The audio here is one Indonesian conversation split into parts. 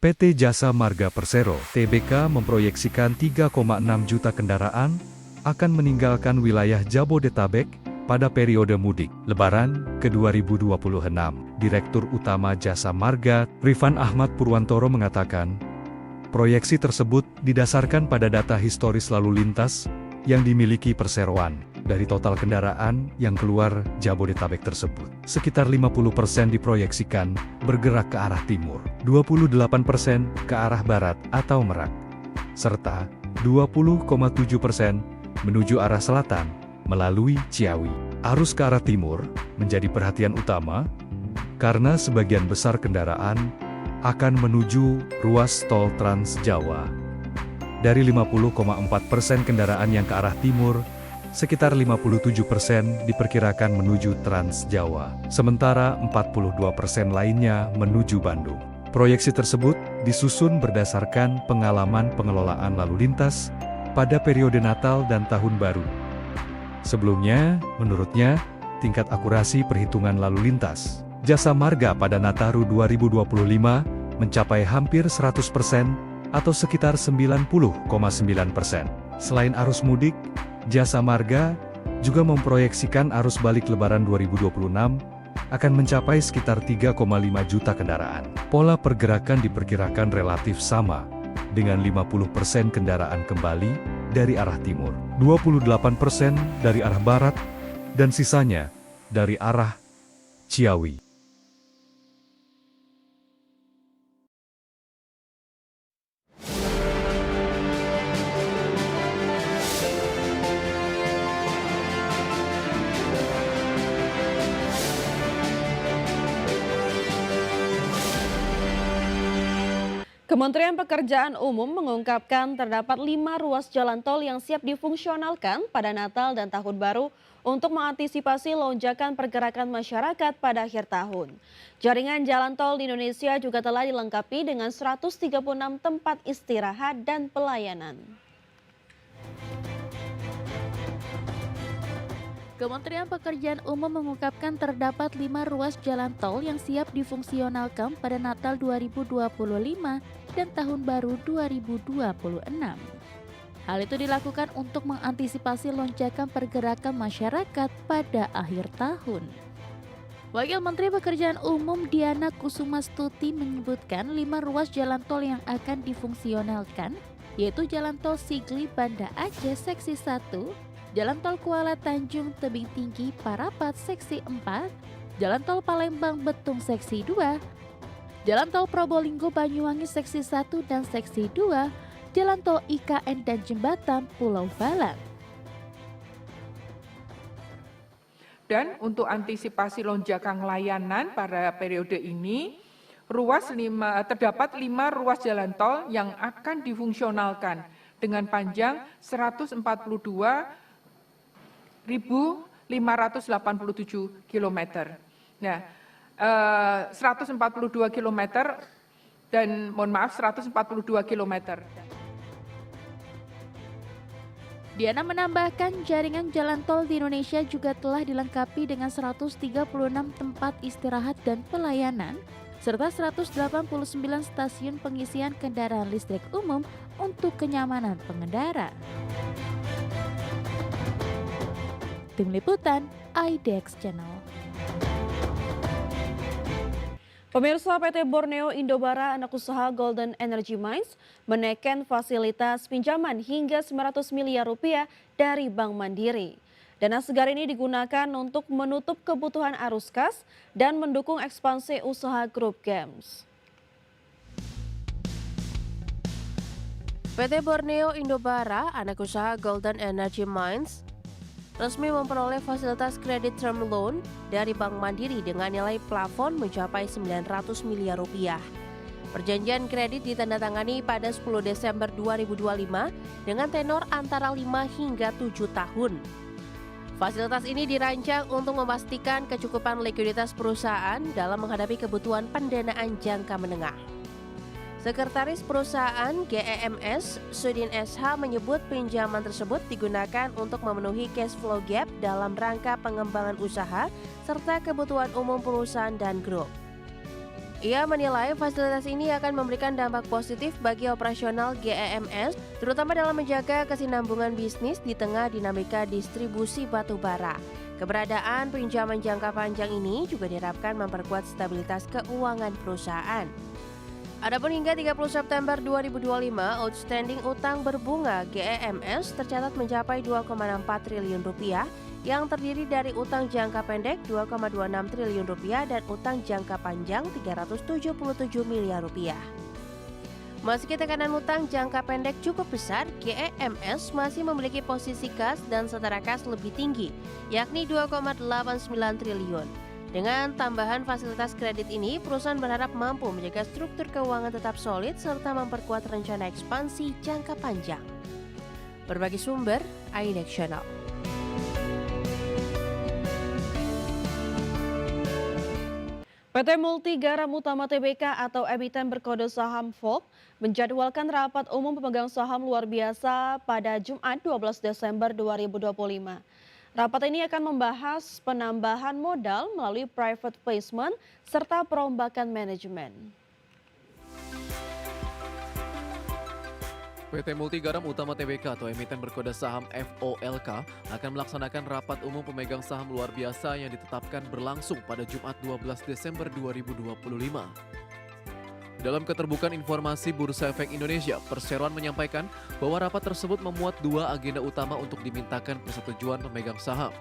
PT Jasa Marga Persero (TBK) memproyeksikan 3,6 juta kendaraan akan meninggalkan wilayah Jabodetabek pada periode mudik Lebaran ke 2026. Direktur Utama Jasa Marga, Rifan Ahmad Purwantoro mengatakan, proyeksi tersebut didasarkan pada data historis lalu lintas yang dimiliki perseroan. Dari total kendaraan yang keluar Jabodetabek tersebut, sekitar 50% diproyeksikan bergerak ke arah timur, 28% ke arah barat atau Merak, serta 20,7% menuju arah selatan melalui Ciawi. Arus ke arah timur menjadi perhatian utama karena sebagian besar kendaraan akan menuju ruas tol Trans Jawa. Dari 50,4% kendaraan yang ke arah timur, sekitar 57% diperkirakan menuju Trans Jawa, sementara 42% lainnya menuju Bandung. Proyeksi tersebut disusun berdasarkan pengalaman pengelolaan lalu lintas pada periode Natal dan Tahun Baru. Sebelumnya, menurutnya, tingkat akurasi perhitungan lalu lintas Jasa Marga pada Nataru 2025 mencapai hampir 100% atau sekitar 90,9%. Selain arus mudik, Jasa Marga juga memproyeksikan arus balik Lebaran 2026 akan mencapai sekitar 3,5 juta kendaraan. Pola pergerakan diperkirakan relatif sama, dengan 50% kendaraan kembali dari arah timur, 28% dari arah barat, dan sisanya dari arah Ciawi. Kementerian Pekerjaan Umum mengungkapkan terdapat 5 ruas jalan tol yang siap difungsionalkan pada Natal dan Tahun Baru untuk mengantisipasi lonjakan pergerakan masyarakat pada akhir tahun. Jaringan jalan tol di Indonesia juga telah dilengkapi dengan 136 tempat istirahat dan pelayanan. Kementerian Pekerjaan Umum mengungkapkan terdapat 5 ruas jalan tol yang siap difungsionalkan pada Natal 2025 dan Tahun Baru 2026. Hal itu dilakukan untuk mengantisipasi lonjakan pergerakan masyarakat pada akhir tahun. Wakil Menteri Pekerjaan Umum Diana Kusumastuti menyebutkan 5 ruas jalan tol yang akan difungsionalkan, yaitu Jalan Tol Sigli Banda Aceh Seksi 1, Jalan Tol Kuala Tanjung Tebing Tinggi Parapat Seksi 4, Jalan Tol Palembang Betung Seksi 2, Jalan Tol Probolinggo Banyuwangi Seksi 1 dan Seksi 2, Jalan Tol IKN dan Jembatan Pulau Balang. Dan untuk antisipasi lonjakan layanan pada periode ini, terdapat 5 ruas jalan tol yang akan difungsionalkan dengan panjang 142.587 km. Nah, 142 km dan 142 km. Diana menambahkan jaringan jalan tol di Indonesia juga telah dilengkapi dengan 136 tempat istirahat dan pelayanan, serta 189 stasiun pengisian kendaraan listrik umum untuk kenyamanan pengendara. Tim Liputan, IDX Channel. Pemirsa, PT Borneo Indobara anak usaha Golden Energy Mines menaikkan fasilitas pinjaman hingga 900 miliar rupiah dari Bank Mandiri. Dana segar ini digunakan untuk menutup kebutuhan arus kas dan mendukung ekspansi usaha grup Games. PT Borneo Indobara, anak usaha Golden Energy Mines, resmi memperoleh fasilitas kredit term loan dari Bank Mandiri dengan nilai plafon mencapai 900 miliar rupiah. Perjanjian kredit ditandatangani pada 10 Desember 2025 dengan tenor antara 5 hingga 7 tahun. Fasilitas ini dirancang untuk memastikan kecukupan likuiditas perusahaan dalam menghadapi kebutuhan pendanaan jangka menengah. Sekretaris Perusahaan GEMS, Sudin SH menyebut pinjaman tersebut digunakan untuk memenuhi cash flow gap dalam rangka pengembangan usaha serta kebutuhan umum perusahaan dan grup. Ia menilai fasilitas ini akan memberikan dampak positif bagi operasional GEMS, terutama dalam menjaga kesinambungan bisnis di tengah dinamika distribusi batu bara. Keberadaan pinjaman jangka panjang ini juga diharapkan memperkuat stabilitas keuangan perusahaan. Adapun hingga 30 September 2025, outstanding utang berbunga GEMS tercatat mencapai 2,64 triliun rupiah, yang terdiri dari utang jangka pendek 2,26 triliun rupiah dan utang jangka panjang 377 miliar rupiah. Meski tekanan utang jangka pendek cukup besar, GEMS masih memiliki posisi kas dan setara kas lebih tinggi, yakni 2,89 triliun. Dengan tambahan fasilitas kredit ini, perusahaan berharap mampu menjaga struktur keuangan tetap solid serta memperkuat rencana ekspansi jangka panjang. Berbagi sumber, IDEX Channel. PT Multi Garam Utama Tbk atau emiten berkode saham VOLK menjadwalkan rapat umum pemegang saham luar biasa pada Jumat 12 Desember 2025. Rapat ini akan membahas penambahan modal melalui private placement serta perombakan manajemen. PT Multi Garam Utama Tbk atau emiten berkode saham FOLK akan melaksanakan rapat umum pemegang saham luar biasa yang ditetapkan berlangsung pada Jumat 12 Desember 2025. Dalam keterbukaan informasi Bursa Efek Indonesia, Perseroan menyampaikan bahwa rapat tersebut memuat dua agenda utama untuk dimintakan persetujuan pemegang saham.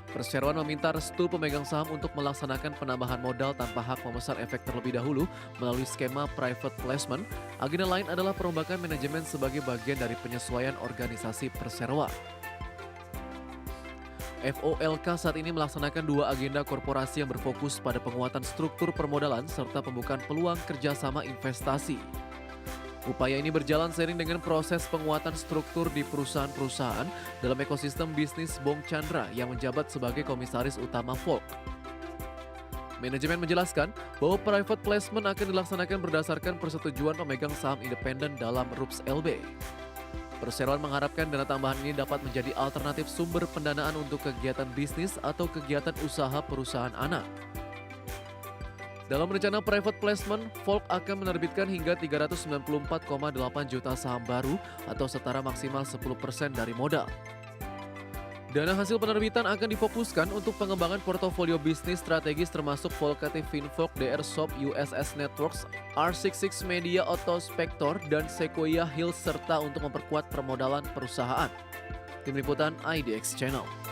Perseroan meminta restu pemegang saham untuk melaksanakan penambahan modal tanpa hak memesan efek terlebih dahulu melalui skema private placement. Agenda lain adalah perombakan manajemen sebagai bagian dari penyesuaian organisasi perseroan. FOLK saat ini melaksanakan dua agenda korporasi yang berfokus pada penguatan struktur permodalan serta pembukaan peluang kerjasama investasi. Upaya ini berjalan seiring dengan proses penguatan struktur di perusahaan-perusahaan dalam ekosistem bisnis Bong Chandra yang menjabat sebagai komisaris utama VOLK. Manajemen menjelaskan bahwa private placement akan dilaksanakan berdasarkan persetujuan pemegang saham independen dalam RUPS LB. Perseroan mengharapkan dana tambahan ini dapat menjadi alternatif sumber pendanaan untuk kegiatan bisnis atau kegiatan usaha perusahaan anak. Dalam rencana private placement, VOLK akan menerbitkan hingga 394,8 juta saham baru atau setara maksimal 10% dari modal. Dana hasil penerbitan akan difokuskan untuk pengembangan portofolio bisnis strategis termasuk Volcate Finfolk, DR Shop, USS Networks, R66 Media Auto Spector, dan Sequoia Hills serta untuk memperkuat permodalan perusahaan. Tim Liputan IDX Channel.